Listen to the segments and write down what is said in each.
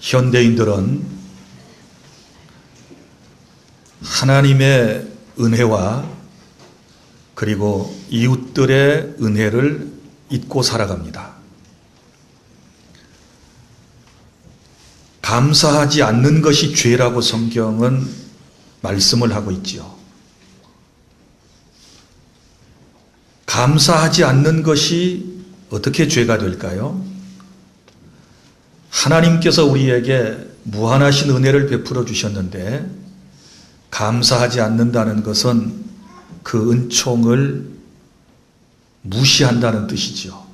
현대인들은 하나님의 은혜와 그리고 이웃들의 은혜를 잊고 살아갑니다. 감사하지 않는 것이 죄라고 성경은 말씀을 하고 있지요. 감사하지 않는 것이 어떻게 죄가 될까요? 하나님께서 우리에게 무한하신 은혜를 베풀어 주셨는데 감사하지 않는다는 것은 그 은총을 무시한다는 뜻이죠.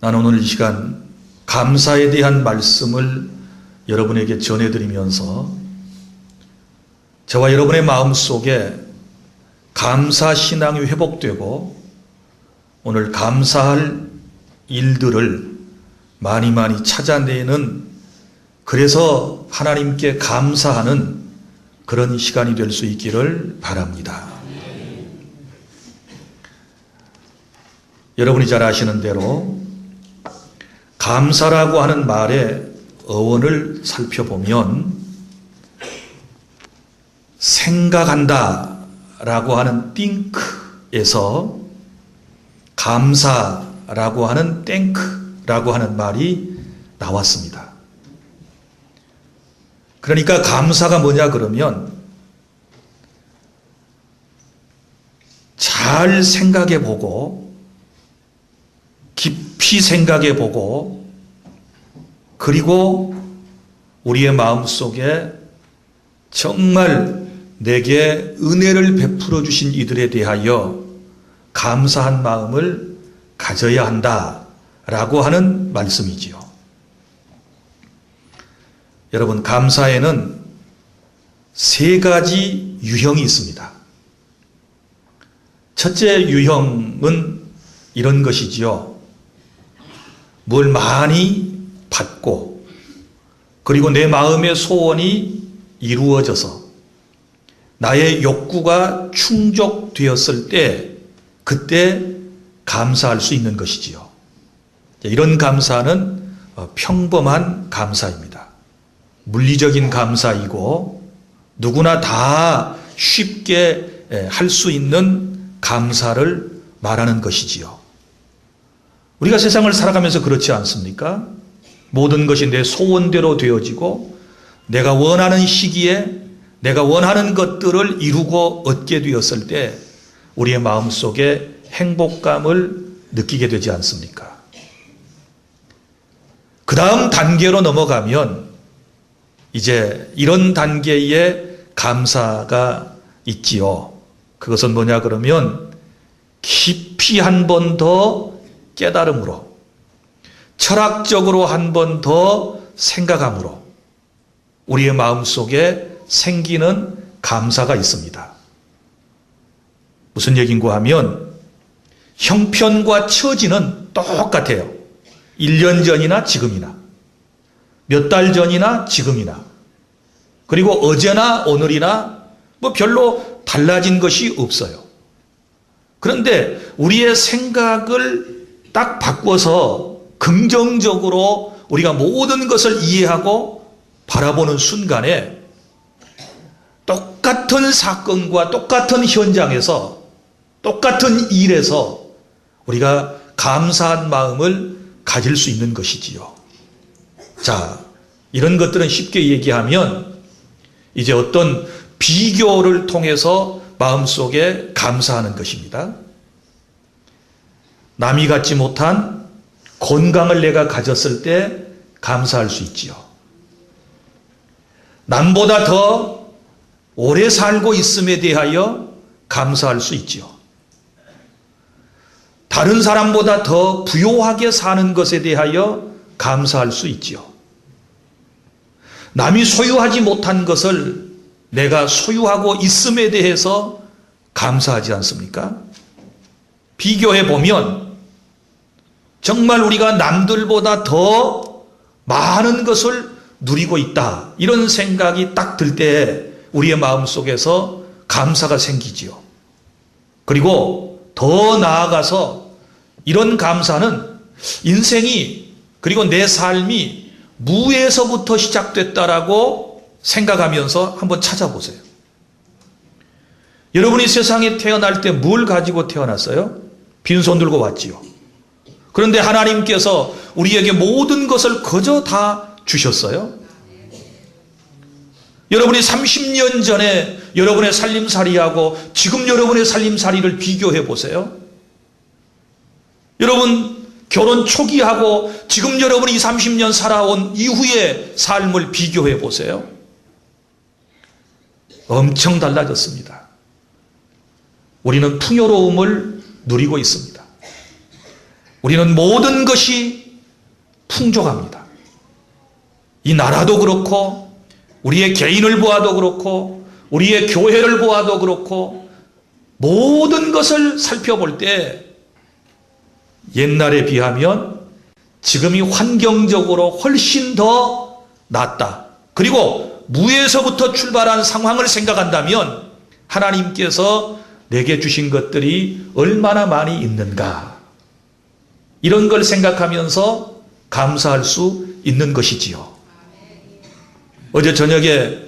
나는 오늘 이 시간 감사에 대한 말씀을 여러분에게 전해드리면서 저와 여러분의 마음속에 감사신앙이 회복되고 오늘 감사할 일들을 많이 찾아내는, 그래서 하나님께 감사하는 그런 시간이 될 수 있기를 바랍니다. 여러분이 잘 아시는 대로 감사라고 하는 말의 어원을 살펴보면 생각한다 라고 하는 think에서 감사라고 하는 thank라고 하는 말이 나왔습니다. 그러니까 감사가 뭐냐 그러면 잘 생각해 보고 깊이 생각해 보고 그리고 우리의 마음속에 정말 내게 은혜를 베풀어 주신 이들에 대하여 감사한 마음을 가져야 한다라고 하는 말씀이지요. 여러분, 감사에는 세 가지 유형이 있습니다. 첫째 유형은 이런 것이지요. 뭘 많이 받고 그리고 내 마음의 소원이 이루어져서 나의 욕구가 충족되었을 때 그때 감사할 수 있는 것이지요. 이런 감사는 평범한 감사입니다. 물리적인 감사이고 누구나 다 쉽게 할 수 있는 감사를 말하는 것이지요. 우리가 세상을 살아가면서 그렇지 않습니까? 모든 것이 내 소원대로 되어지고 내가 원하는 시기에 내가 원하는 것들을 이루고 얻게 되었을 때 우리의 마음속에 행복감을 느끼게 되지 않습니까? 그 다음 단계로 넘어가면 이제 이런 단계의 감사가 있지요. 그것은 뭐냐 그러면 깊이 한 번 더 깨달음으로, 철학적으로 한 번 더 생각함으로 우리의 마음속에 생기는 감사가 있습니다. 무슨 얘기인가 하면 형편과 처지는 똑같아요. 1년 전이나 지금이나 몇 달 전이나 지금이나 그리고 어제나 오늘이나 뭐 별로 달라진 것이 없어요. 그런데 우리의 생각을 딱 바꿔서 긍정적으로 우리가 모든 것을 이해하고 바라보는 순간에 똑같은 사건과 똑같은 현장에서 똑같은 일에서 우리가 감사한 마음을 가질 수 있는 것이지요. 자, 이런 것들은 쉽게 얘기하면 이제 어떤 비교를 통해서 마음속에 감사하는 것입니다. 남이 갖지 못한 건강을 내가 가졌을 때 감사할 수 있지요. 남보다 더 오래 살고 있음에 대하여 감사할 수 있지요. 다른 사람보다 더 부요하게 사는 것에 대하여 감사할 수 있지요. 남이 소유하지 못한 것을 내가 소유하고 있음에 대해서 감사하지 않습니까? 비교해 보면 정말 우리가 남들보다 더 많은 것을 누리고 있다, 이런 생각이 딱 들 때 우리의 마음속에서 감사가 생기지요. 그리고 더 나아가서 이런 감사는 인생이 그리고 내 삶이 무에서부터 시작됐다라고 생각하면서 한번 찾아보세요. 여러분이 세상에 태어날 때 뭘 가지고 태어났어요? 빈손 들고 왔지요. 그런데 하나님께서 우리에게 모든 것을 거저 다 주셨어요. 여러분이 30년 전에 여러분의 살림살이하고 지금 여러분의 살림살이를 비교해 보세요. 여러분 결혼 초기하고 지금 여러분이 30년 살아온 이후의 삶을 비교해 보세요. 엄청 달라졌습니다. 우리는 풍요로움을 누리고 있습니다. 우리는 모든 것이 풍족합니다. 이 나라도 그렇고 우리의 개인을 보아도 그렇고 우리의 교회를 보아도 그렇고 모든 것을 살펴볼 때 옛날에 비하면 지금이 환경적으로 훨씬 더 낫다. 그리고 무에서부터 출발한 상황을 생각한다면 하나님께서 내게 주신 것들이 얼마나 많이 있는가. 이런 걸 생각하면서 감사할 수 있는 것이지요. 어제 저녁에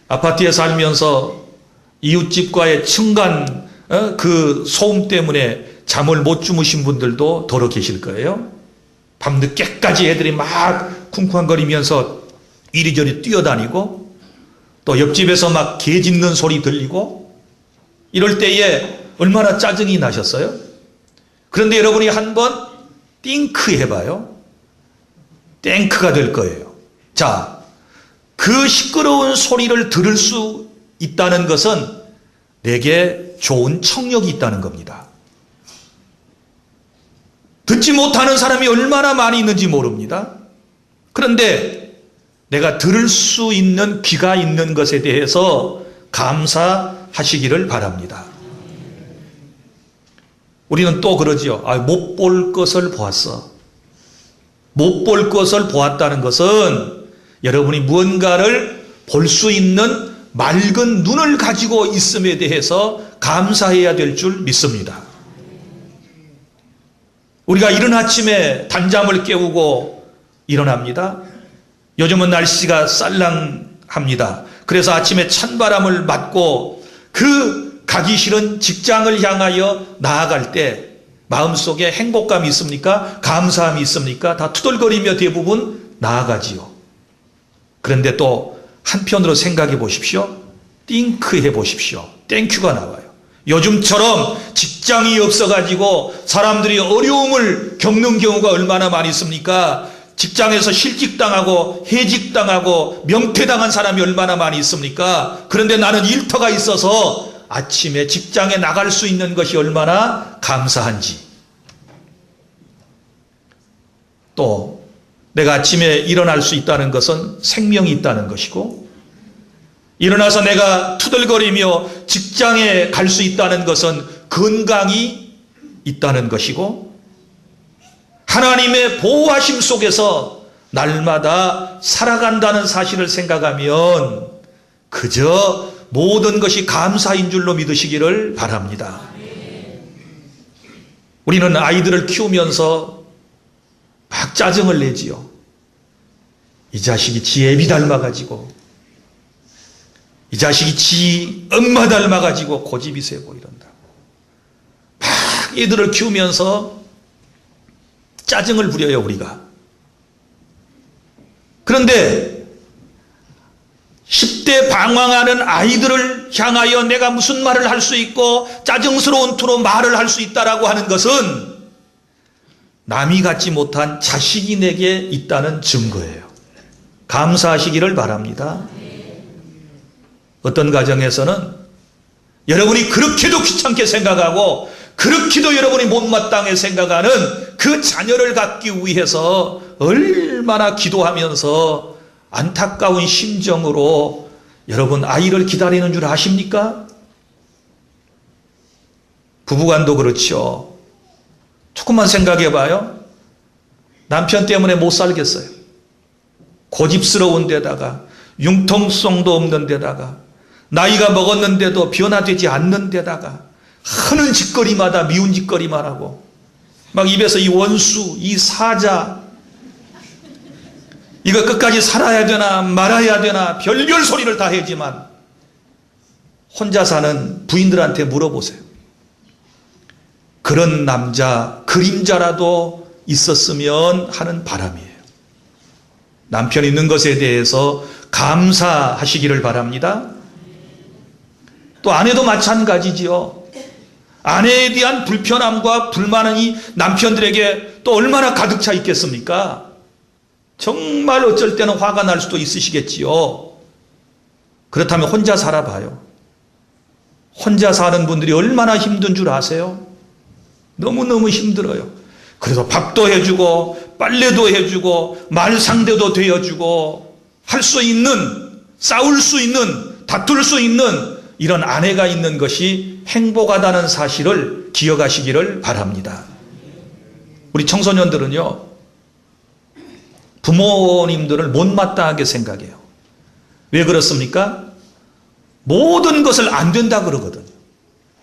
아파트에 살면서 이웃집과의 층간 그 소음 때문에 잠을 못 주무신 분들도 더러 계실 거예요. 밤늦게까지 애들이 막 쿵쿵거리면서 이리저리 뛰어다니고 또 옆집에서 막 개 짖는 소리 들리고 이럴 때에 얼마나 짜증이 나셨어요? 그런데 여러분이 한번 띵크 해봐요. 땡크가 될 거예요. 자, 그 시끄러운 소리를 들을 수 있다는 것은 내게 좋은 청력이 있다는 겁니다. 듣지 못하는 사람이 얼마나 많이 있는지 모릅니다. 그런데 내가 들을 수 있는 귀가 있는 것에 대해서 감사하시기를 바랍니다. 우리는 또 그러지요. 못 볼 것을 보았어. 못 볼 것을 보았다는 것은 여러분이 무언가를 볼 수 있는 맑은 눈을 가지고 있음에 대해서 감사해야 될 줄 믿습니다. 우리가 이른 아침에 단잠을 깨우고 일어납니다. 요즘은 날씨가 쌀랑합니다. 그래서 아침에 찬바람을 맞고 그 가기 싫은 직장을 향하여 나아갈 때 마음속에 행복감이 있습니까? 감사함이 있습니까? 다 투덜거리며 대부분 나아가지요. 그런데 또 한편으로 생각해 보십시오. 띵크 해 보십시오. 땡큐가 나와요. 요즘처럼 직장이 없어가지고 사람들이 어려움을 겪는 경우가 얼마나 많이 있습니까? 직장에서 실직당하고 해직당하고 명퇴당한 사람이 얼마나 많이 있습니까? 그런데 나는 일터가 있어서 아침에 직장에 나갈 수 있는 것이 얼마나 감사한지. 또 내가 아침에 일어날 수 있다는 것은 생명이 있다는 것이고, 일어나서 내가 투덜거리며 직장에 갈 수 있다는 것은 건강이 있다는 것이고, 하나님의 보호하심 속에서 날마다 살아간다는 사실을 생각하면 그저 모든 것이 감사인 줄로 믿으시기를 바랍니다. 우리는 아이들을 키우면서 막 짜증을 내지요. 이 자식이 지 애비 닮아가지고, 이 자식이 지 엄마 닮아가지고 고집이 세고 이런다. 막 애들을 키우면서 짜증을 부려요, 우리가. 그런데 10대 방황하는 아이들을 향하여 내가 무슨 말을 할 수 있고 짜증스러운 투로 말을 할 수 있다라고 하는 것은 남이 갖지 못한 자식이 내게 있다는 증거예요. 감사하시기를 바랍니다. 어떤 가정에서는 여러분이 그렇게도 귀찮게 생각하고 그렇게도 여러분이 못마땅해 생각하는 그 자녀를 갖기 위해서 얼마나 기도하면서 안타까운 심정으로 여러분 아이를 기다리는 줄 아십니까? 부부간도 그렇죠. 조금만 생각해 봐요. 남편 때문에 못 살겠어요. 고집스러운 데다가 융통성도 없는 데다가 나이가 먹었는데도 변화되지 않는 데다가 하는 짓거리마다 미운 짓거리만 하고 막 입에서 이 원수, 이 사자 이거 끝까지 살아야 되나 말아야 되나 별별 소리를 다 하지만 혼자 사는 부인들한테 물어보세요. 그런 남자 그림자라도 있었으면 하는 바람이에요. 남편 있는 것에 대해서 감사하시기를 바랍니다. 또 아내도 마찬가지지요. 아내에 대한 불편함과 불만이 남편들에게 또 얼마나 가득 차 있겠습니까? 정말 어쩔 때는 화가 날 수도 있으시겠지요. 그렇다면 혼자 살아봐요. 혼자 사는 분들이 얼마나 힘든 줄 아세요? 너무너무 힘들어요. 그래서 밥도 해주고 빨래도 해주고 말 상대도 되어주고 할 수 있는, 싸울 수 있는, 다툴 수 있는 이런 아내가 있는 것이 행복하다는 사실을 기억하시기를 바랍니다. 우리 청소년들은요, 부모님들을 못마땅하게 생각해요. 왜 그렇습니까? 모든 것을 안 된다 그러거든요.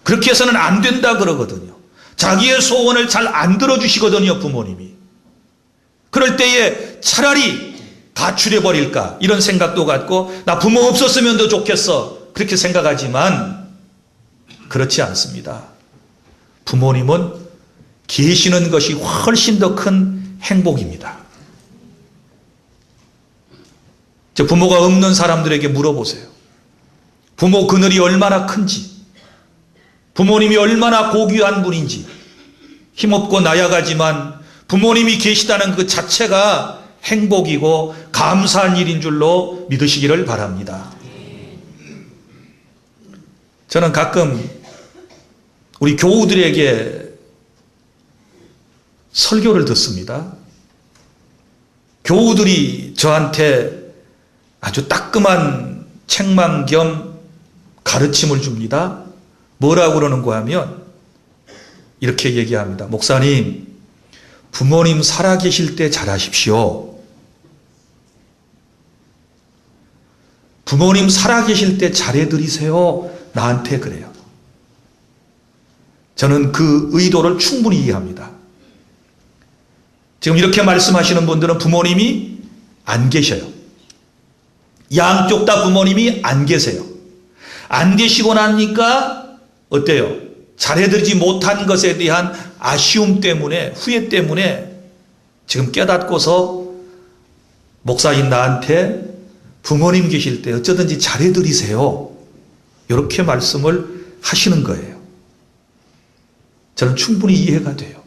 그렇게 해서는 안 된다 그러거든요. 자기의 소원을 잘 안 들어주시거든요, 부모님이. 그럴 때에 차라리 가출해버릴까 이런 생각도 갖고 나 부모 없었으면 더 좋겠어 그렇게 생각하지만 그렇지 않습니다. 부모님은 계시는 것이 훨씬 더 큰 행복입니다. 부모가 없는 사람들에게 물어보세요. 부모 그늘이 얼마나 큰지, 부모님이 얼마나 고귀한 분인지, 힘없고 나약하지만 부모님이 계시다는 그 자체가 행복이고 감사한 일인 줄로 믿으시기를 바랍니다. 저는 가끔 우리 교우들에게 설교를 듣습니다. 교우들이 저한테 아주 따끔한 책망 겸 가르침을 줍니다. 뭐라고 그러는가 하면 이렇게 얘기합니다. 목사님, 부모님 살아계실 때 잘하십시오. 부모님 살아계실 때 잘해드리세요. 나한테 그래요. 저는 그 의도를 충분히 이해합니다. 지금 이렇게 말씀하시는 분들은 부모님이 안 계셔요. 양쪽 다 부모님이 안 계세요. 안 계시고 나니까 어때요? 잘해드리지 못한 것에 대한 아쉬움 때문에, 후회 때문에 지금 깨닫고서 목사인 나한테 부모님 계실 때 어쩌든지 잘해드리세요. 이렇게 말씀을 하시는 거예요. 저는 충분히 이해가 돼요.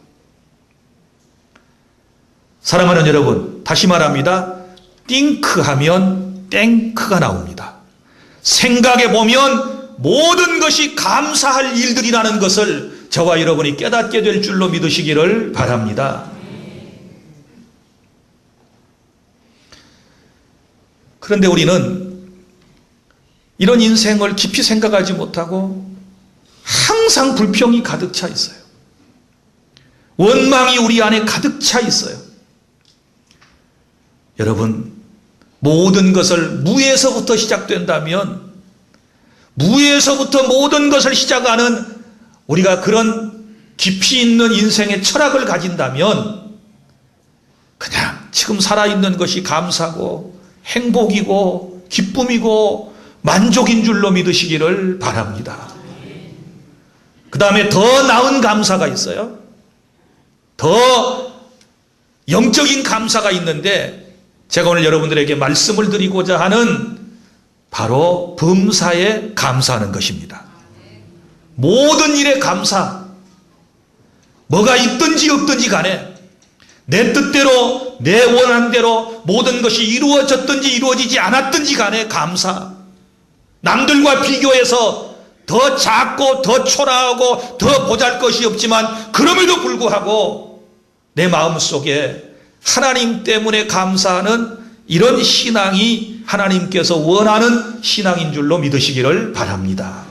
사랑하는 여러분, 다시 말합니다. 띵크 하면 땡크가 나옵니다. 생각해 보면 모든 것이 감사할 일들이라는 것을 저와 여러분이 깨닫게 될 줄로 믿으시기를 바랍니다. 그런데 우리는 이런 인생을 깊이 생각하지 못하고 항상 불평이 가득 차 있어요. 원망이 우리 안에 가득 차 있어요. 여러분, 모든 것을 무에서부터 시작된다면, 무에서부터 모든 것을 시작하는 우리가 그런 깊이 있는 인생의 철학을 가진다면 그냥 지금 살아있는 것이 감사고 행복이고 기쁨이고 만족인 줄로 믿으시기를 바랍니다. 그 다음에 더 나은 감사가 있어요. 더 영적인 감사가 있는데 제가 오늘 여러분들에게 말씀을 드리고자 하는 바로 범사에 감사하는 것입니다. 모든 일에 감사. 뭐가 있든지 없든지 간에 내 뜻대로 내 원하는 대로 모든 것이 이루어졌든지 이루어지지 않았든지 간에 감사. 남들과 비교해서 더 작고 더 초라하고 더 보잘것이 없지만 그럼에도 불구하고 내 마음속에 하나님 때문에 감사하는 이런 신앙이 하나님께서 원하는 신앙인 줄로 믿으시기를 바랍니다.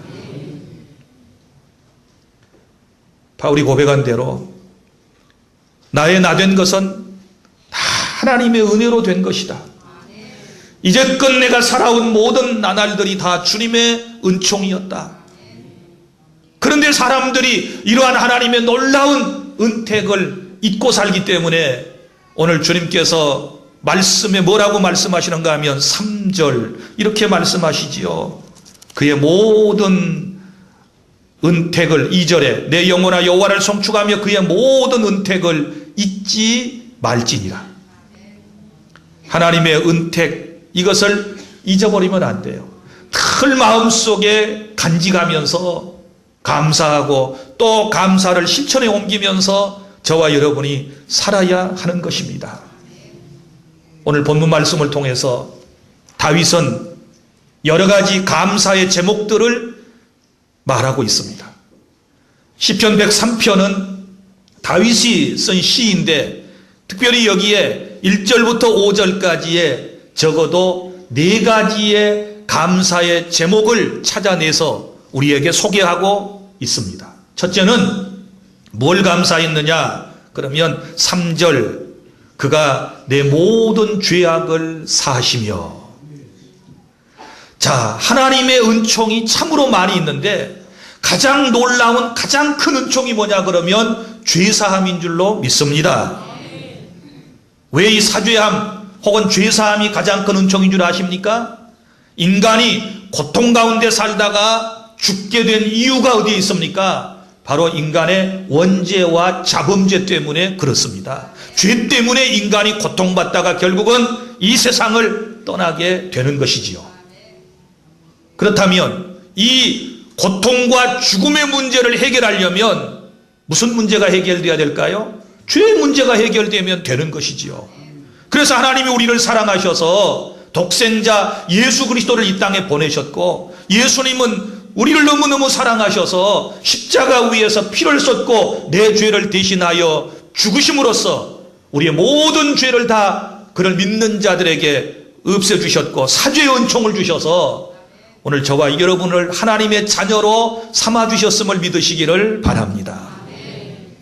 바울이 고백한 대로 나의 나 된 것은 다 하나님의 은혜로 된 것이다. 이제껏 내가 살아온 모든 나날들이 다 주님의 은총이었다. 그런데 사람들이 이러한 하나님의 놀라운 은택을 잊고 살기 때문에 오늘 주님께서 말씀에 뭐라고 말씀하시는가 하면 3절 이렇게 말씀하시지요. 그의 모든 은택을 2절에 내 영혼아 여호와를 송축하며 그의 모든 은택을 잊지 말지니라. 하나님의 은택 이것을 잊어버리면 안 돼요. 늘 마음속에 간직하면서 감사하고 또 감사를 실천에 옮기면서 저와 여러분이 살아야 하는 것입니다. 오늘 본문 말씀을 통해서 다윗은 여러 가지 감사의 제목들을 말하고 있습니다. 시편 103편은 다윗이 쓴 시인데 특별히 여기에 1절부터 5절까지에 적어도 4가지의 감사의 제목을 찾아내서 우리에게 소개하고 있습니다. 첫째는 뭘 감사했느냐? 그러면 3절 그가 내 모든 죄악을 사하시며. 자, 하나님의 은총이 참으로 많이 있는데 가장 놀라운 가장 큰 은총이 뭐냐 그러면 죄사함인 줄로 믿습니다. 왜 이 사죄함 혹은 죄사함이 가장 큰 은총인 줄 아십니까? 인간이 고통 가운데 살다가 죽게 된 이유가 어디에 있습니까? 바로 인간의 원죄와 자범죄 때문에 그렇습니다. 죄 때문에 인간이 고통받다가 결국은 이 세상을 떠나게 되는 것이지요. 그렇다면 이 고통과 죽음의 문제를 해결하려면 무슨 문제가 해결돼야 될까요? 죄의 문제가 해결되면 되는 것이지요. 그래서 하나님이 우리를 사랑하셔서 독생자 예수 그리스도를 이 땅에 보내셨고 예수님은 우리를 너무너무 사랑하셔서 십자가 위에서 피를 쏟고 내 죄를 대신하여 죽으심으로써 우리의 모든 죄를 다 그를 믿는 자들에게 없애주셨고 사죄의 은총을 주셔서 오늘 저와 여러분을 하나님의 자녀로 삼아주셨음을 믿으시기를 바랍니다.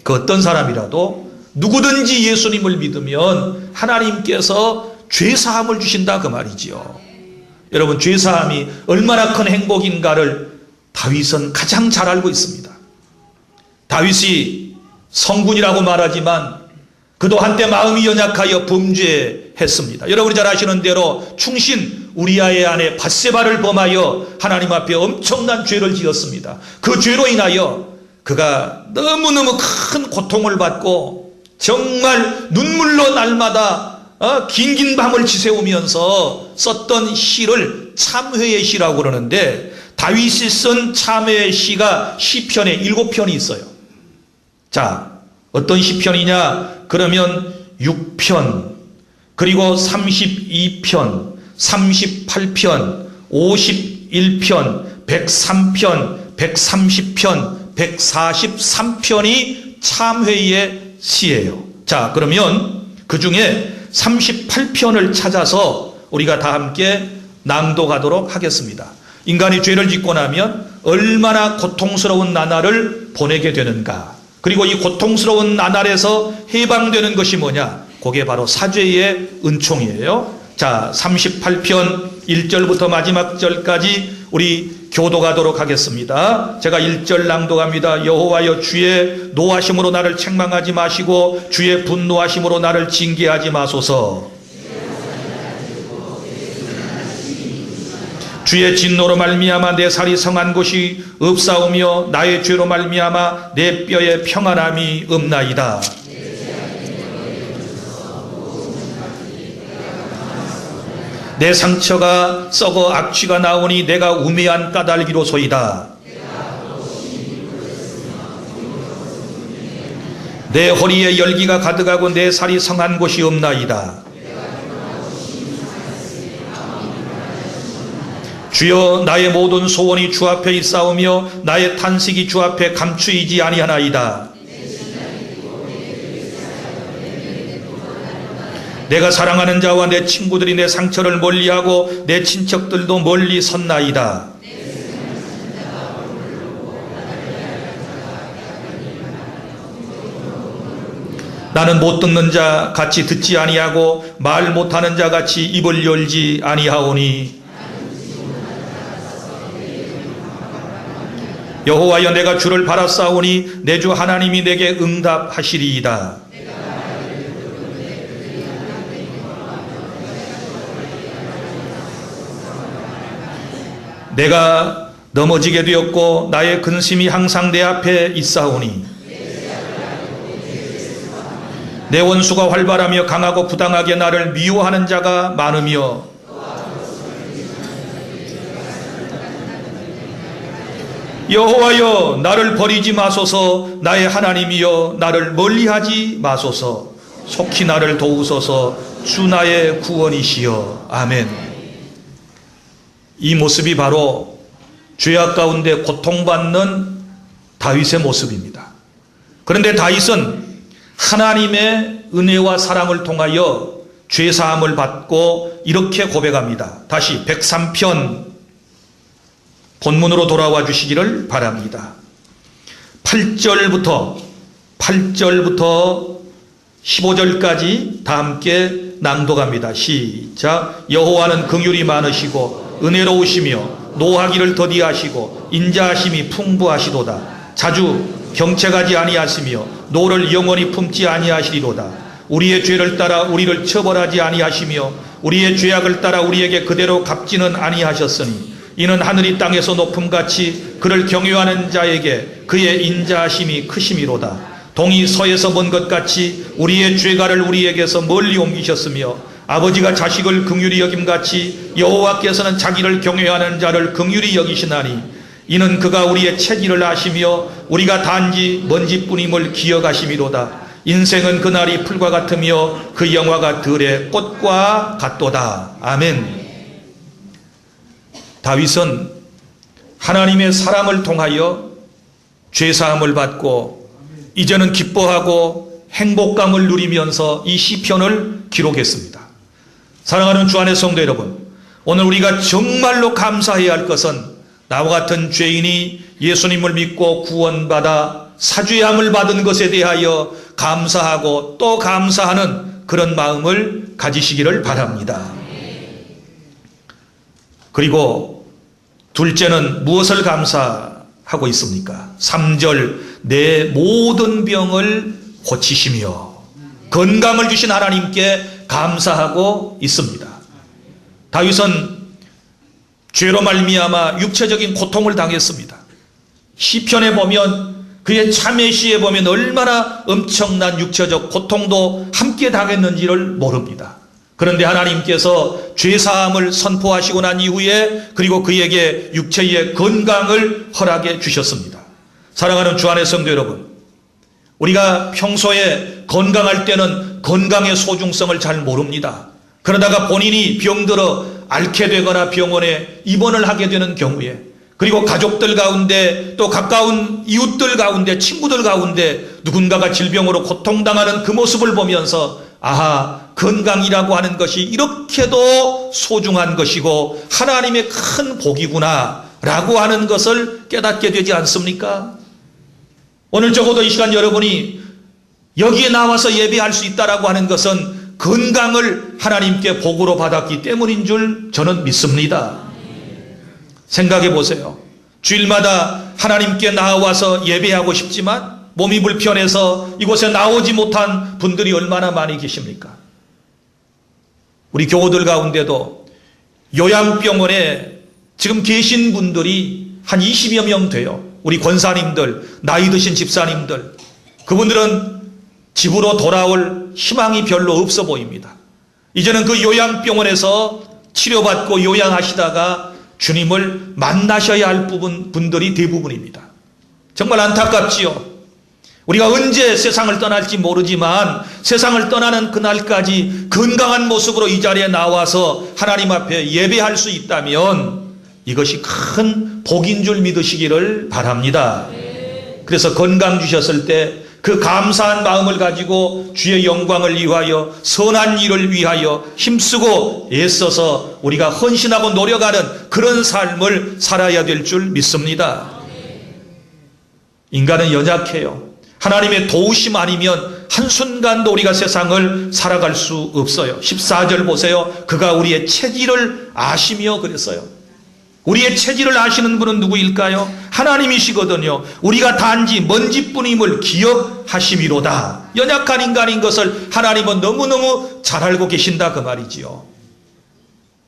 그 어떤 사람이라도 누구든지 예수님을 믿으면 하나님께서 죄사함을 주신다 그 말이지요. 여러분 죄사함이 얼마나 큰 행복인가를 다윗은 가장 잘 알고 있습니다. 다윗이 성군이라고 말하지만 그도 한때 마음이 연약하여 범죄했습니다. 여러분이 잘 아시는 대로 충신 우리아의 아내 밧세바를 범하여 하나님 앞에 엄청난 죄를 지었습니다. 그 죄로 인하여 그가 너무너무 큰 고통을 받고 정말 눈물로 날마다 긴긴 밤을 지새우면서 썼던 시를 참회의 시라고 그러는데 다윗이 쓴 참회의 시가 시편에 7편이 있어요. 자, 어떤 시편이냐? 그러면 6편, 그리고 32편, 38편, 51편, 103편, 130편, 143편이 참회의 시예요. 자, 그러면 그 중에 38편을 찾아서 우리가 다 함께 낭독하도록 하겠습니다. 인간이 죄를 짓고 나면 얼마나 고통스러운 나날을 보내게 되는가, 그리고 이 고통스러운 나날에서 해방되는 것이 뭐냐? 그게 바로 사죄의 은총이에요. 자, 38편 1절부터 마지막 절까지 우리 교독하도록 하겠습니다. 제가 1절 낭독합니다. 여호와여 주의 노하심으로 나를 책망하지 마시고 주의 분노하심으로 나를 징계하지 마소서. 주의 진노로 말미암아 내 살이 성한 곳이 없사오며 나의 죄로 말미암아 내 뼈에 평안함이 없나이다. 내 상처가 썩어 악취가 나오니 내가 우매한 까닭이로소이다. 내 허리에 열기가 가득하고 내 살이 성한 곳이 없나이다. 주여 나의 모든 소원이 주 앞에 있사오며 나의 탄식이 주 앞에 감추이지 아니하나이다. 내가 사랑하는 자와 내 친구들이 내 상처를 멀리하고 내 친척들도 멀리 섰나이다. 나는 못 듣는 자 같이 듣지 아니하고 말 못하는 자 같이 입을 열지 아니하오니 여호와여 내가 주를 바라싸우니 내 주 하나님이 내게 응답하시리이다. 내가 넘어지게 되었고 나의 근심이 항상 내 앞에 있사오니 내 원수가 활발하며 강하고 부당하게 나를 미워하는 자가 많으며 여호와여 나를 버리지 마소서. 나의 하나님이여 나를 멀리하지 마소서. 속히 나를 도우소서. 주 나의 구원이시여. 아멘. 이 모습이 바로 죄악 가운데 고통받는 다윗의 모습입니다. 그런데 다윗은 하나님의 은혜와 사랑을 통하여 죄사함을 받고 이렇게 고백합니다. 다시 103편 본문으로 돌아와 주시기를 바랍니다. 8절부터 15절까지 다 함께 낭독합니다. 시작. 여호와는 긍휼이 많으시고 은혜로우시며 노하기를 더디하시고 인자하심이 풍부하시도다. 자주 경책하지 아니하시며 노를 영원히 품지 아니하시리로다. 우리의 죄를 따라 우리를 처벌하지 아니하시며 우리의 죄악을 따라 우리에게 그대로 갚지는 아니하셨으니 이는 하늘이 땅에서 높음같이 그를 경외하는 자에게 그의 인자하심이 크심이로다. 동이 서에서 먼 것 같이 우리의 죄가를 우리에게서 멀리 옮기셨으며 아버지가 자식을 긍휼히 여김같이 여호와께서는 자기를 경외하는 자를 긍휼히 여기시나니 이는 그가 우리의 체질을 아시며 우리가 단지 먼지뿐임을 기억하심이로다. 인생은 그날이 풀과 같으며 그 영화가 들의 꽃과 같도다. 아멘. 다윗은 하나님의 사랑을 통하여 죄사함을 받고 이제는 기뻐하고 행복감을 누리면서 이 시편을 기록했습니다. 사랑하는 주 안의 성도 여러분, 오늘 우리가 정말로 감사해야 할 것은 나와 같은 죄인이 예수님을 믿고 구원받아 사죄함을 받은 것에 대하여 감사하고 또 감사하는 그런 마음을 가지시기를 바랍니다. 그리고 둘째는 무엇을 감사하고 있습니까? 3절 내 모든 병을 고치시며 건강을 주신 하나님께 감사하고 있습니다. 다윗은 죄로 말미암아 육체적인 고통을 당했습니다. 시편에 보면 그의 참회시에 보면 얼마나 엄청난 육체적 고통도 함께 당했는지를 모릅니다. 그런데 하나님께서 죄사함을 선포하시고 난 이후에 그리고 그에게 육체의 건강을 허락해 주셨습니다. 사랑하는 주 안의 성도 여러분, 우리가 평소에 건강할 때는 건강의 소중성을 잘 모릅니다. 그러다가 본인이 병들어 앓게 되거나 병원에 입원을 하게 되는 경우에 그리고 가족들 가운데 또 가까운 이웃들 가운데 친구들 가운데 누군가가 질병으로 고통당하는 그 모습을 보면서 아하, 건강이라고 하는 것이 이렇게도 소중한 것이고 하나님의 큰 복이구나 라고 하는 것을 깨닫게 되지 않습니까? 오늘 적어도 이 시간 여러분이 여기에 나와서 예배할 수 있다라고 하는 것은 건강을 하나님께 복으로 받았기 때문인 줄 저는 믿습니다. 생각해 보세요. 주일마다 하나님께 나와서 예배하고 싶지만 몸이 불편해서 이곳에 나오지 못한 분들이 얼마나 많이 계십니까? 우리 교우들 가운데도 요양병원에 지금 계신 분들이 한 20여 명 돼요. 우리 권사님들, 나이 드신 집사님들, 그분들은 집으로 돌아올 희망이 별로 없어 보입니다. 이제는 그 요양병원에서 치료받고 요양하시다가 주님을 만나셔야 할 분들이 대부분입니다. 정말 안타깝지요. 우리가 언제 세상을 떠날지 모르지만 세상을 떠나는 그날까지 건강한 모습으로 이 자리에 나와서 하나님 앞에 예배할 수 있다면 이것이 큰 복인 줄 믿으시기를 바랍니다. 그래서 건강 주셨을 때 그 감사한 마음을 가지고 주의 영광을 위하여 선한 일을 위하여 힘쓰고 애써서 우리가 헌신하고 노력하는 그런 삶을 살아야 될 줄 믿습니다. 인간은 연약해요. 하나님의 도우심 아니면 한순간도 우리가 세상을 살아갈 수 없어요. 14절 보세요. 그가 우리의 체질을 아시며 그랬어요. 우리의 체질을 아시는 분은 누구일까요? 하나님이시거든요. 우리가 단지 먼지뿐임을 기억하심이로다. 연약한 인간인 것을 하나님은 너무너무 잘 알고 계신다 그 말이지요.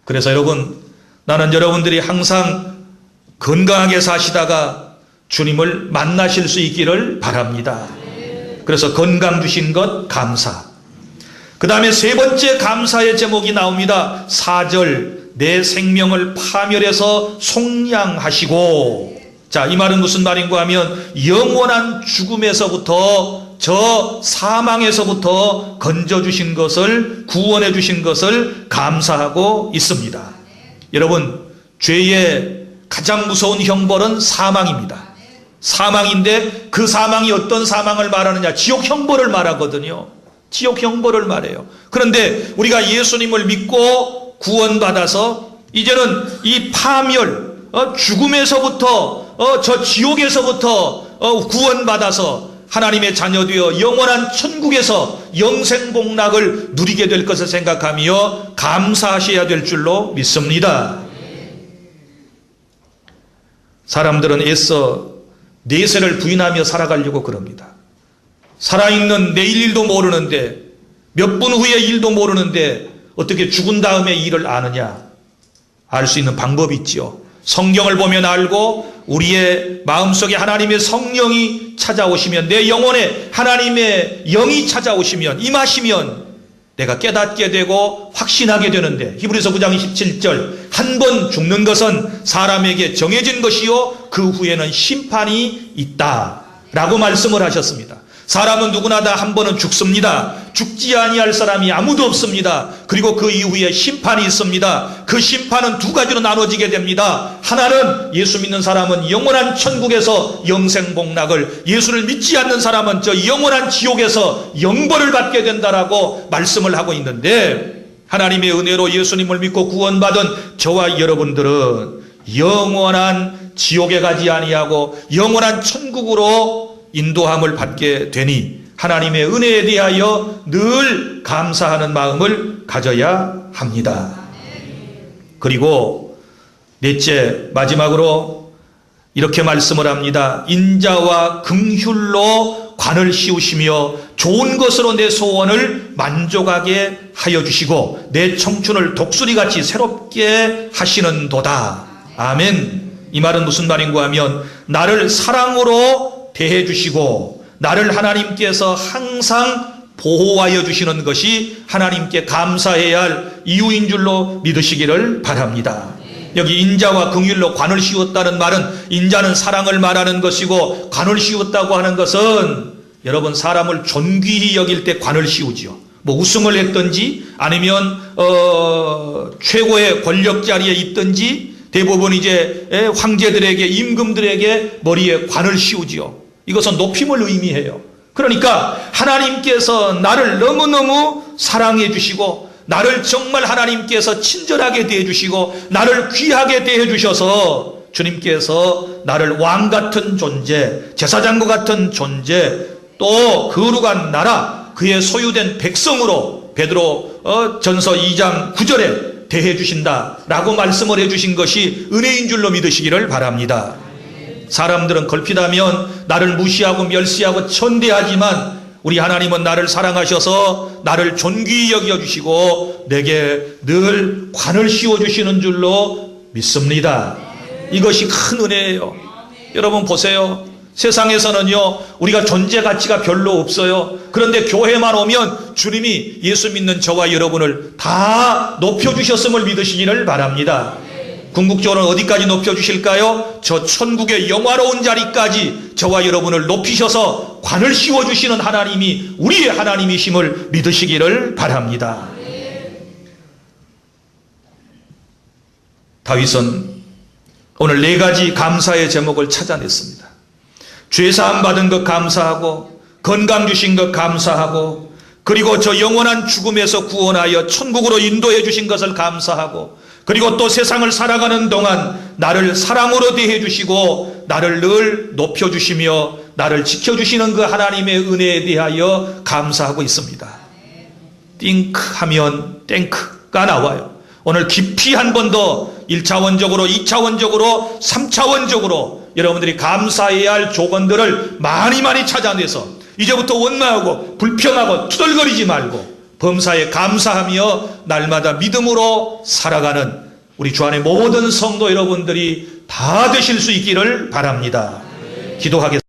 그래서 여러분, 나는 여러분들이 항상 건강하게 사시다가 주님을 만나실 수 있기를 바랍니다. 그래서 건강 주신 것 감사. 그 다음에 세 번째 감사의 제목이 나옵니다. 4절, 내 생명을 파멸해서 속량하시고. 자, 이 말은 무슨 말인가 하면 영원한 죽음에서부터, 저 사망에서부터 건져주신 것을, 구원해 주신 것을 감사하고 있습니다. 여러분, 죄의 가장 무서운 형벌은 사망입니다. 사망인데 그 사망이 어떤 사망을 말하느냐? 지옥 형벌을 말하거든요. 지옥 형벌을 말해요. 그런데 우리가 예수님을 믿고 구원받아서 이제는 이 파멸, 죽음에서부터, 저 지옥에서부터 구원받아서 하나님의 자녀되어 영원한 천국에서 영생복락을 누리게 될 것을 생각하며 감사하셔야 될 줄로 믿습니다. 사람들은 애써 내세를 부인하며 살아가려고 그럽니다. 살아있는 내일 일도 모르는데, 몇 분 후의 일도 모르는데 어떻게 죽은 다음에 일을 아느냐? 알 수 있는 방법이 있지요. 성경을 보면 알고 우리의 마음속에 하나님의 성령이 찾아오시면, 내 영혼에 하나님의 영이 찾아오시면, 임하시면 내가 깨닫게 되고 확신하게 되는데, 히브리서 9장 17절, 한 번 죽는 것은 사람에게 정해진 것이요 그 후에는 심판이 있다 라고 말씀을 하셨습니다. 사람은 누구나 다 한 번은 죽습니다. 죽지 아니할 사람이 아무도 없습니다. 그리고 그 이후에 심판이 있습니다. 그 심판은 두 가지로 나눠지게 됩니다. 하나는 예수 믿는 사람은 영원한 천국에서 영생복락을, 예수를 믿지 않는 사람은 저 영원한 지옥에서 영벌을 받게 된다라고 말씀을 하고 있는데, 하나님의 은혜로 예수님을 믿고 구원받은 저와 여러분들은 영원한 지옥에 가지 아니하고 영원한 천국으로 인도함을 받게 되니 하나님의 은혜에 대하여 늘 감사하는 마음을 가져야 합니다. 그리고 넷째, 마지막으로 이렇게 말씀을 합니다. 인자와 긍휼로 관을 씌우시며 좋은 것으로 내 소원을 만족하게 하여 주시고 내 청춘을 독수리같이 새롭게 하시는도다. 아멘. 이 말은 무슨 말인가 하면 나를 사랑으로 대해 주시고 나를 하나님께서 항상 보호하여 주시는 것이 하나님께 감사해야 할 이유인 줄로 믿으시기를 바랍니다. 여기 인자와 긍휼로 관을 씌웠다는 말은, 인자는 사랑을 말하는 것이고, 관을 씌웠다고 하는 것은 여러분, 사람을 존귀히 여길 때 관을 씌우지요. 뭐 우승을 했든지 아니면 최고의 권력 자리에 있든지, 대부분 이제 황제들에게, 임금들에게 머리에 관을 씌우지요. 이것은 높임을 의미해요. 그러니까 하나님께서 나를 너무너무 사랑해 주시고, 나를 정말 하나님께서 친절하게 대해 주시고, 나를 귀하게 대해 주셔서 주님께서 나를 왕같은 존재, 제사장과 같은 존재, 또 거룩한 나라, 그의 소유된 백성으로 베드로 전서 2장 9절에 대해 주신다라고 말씀을 해 주신 것이 은혜인 줄로 믿으시기를 바랍니다. 사람들은 걸핏하면 나를 무시하고 멸시하고 천대하지만 우리 하나님은 나를 사랑하셔서 나를 존귀히 여겨주시고 내게 늘 관을 씌워주시는 줄로 믿습니다. 이것이 큰 은혜예요. 여러분 보세요. 세상에서는요, 우리가 존재 가치가 별로 없어요. 그런데 교회만 오면 주님이 예수 믿는 저와 여러분을 다 높여주셨음을 믿으시기를 바랍니다. 궁극적으로는 어디까지 높여주실까요? 저 천국의 영화로운 자리까지 저와 여러분을 높이셔서 관을 씌워주시는 하나님이 우리의 하나님이심을 믿으시기를 바랍니다. 다윗은 오늘 4가지 감사의 제목을 찾아냈습니다. 죄사함 받은 것 감사하고, 건강 주신 것 감사하고, 그리고 저 영원한 죽음에서 구원하여 천국으로 인도해 주신 것을 감사하고, 그리고 또 세상을 살아가는 동안 나를 사랑으로 대해 주시고 나를 늘 높여주시며 나를 지켜주시는 그 하나님의 은혜에 대하여 감사하고 있습니다. 띵크 하면 땡크가 나와요. 오늘 깊이 한 번 더 1차원적으로 2차원적으로 3차원적으로 여러분들이 감사해야 할 조건들을 많이 찾아내서 이제부터 원망하고 불평하고 투덜거리지 말고 범사에 감사하며 날마다 믿음으로 살아가는 우리 주 안의 모든 성도 여러분들이 다 다 되실 수 있기를 바랍니다. 기도하겠습니다.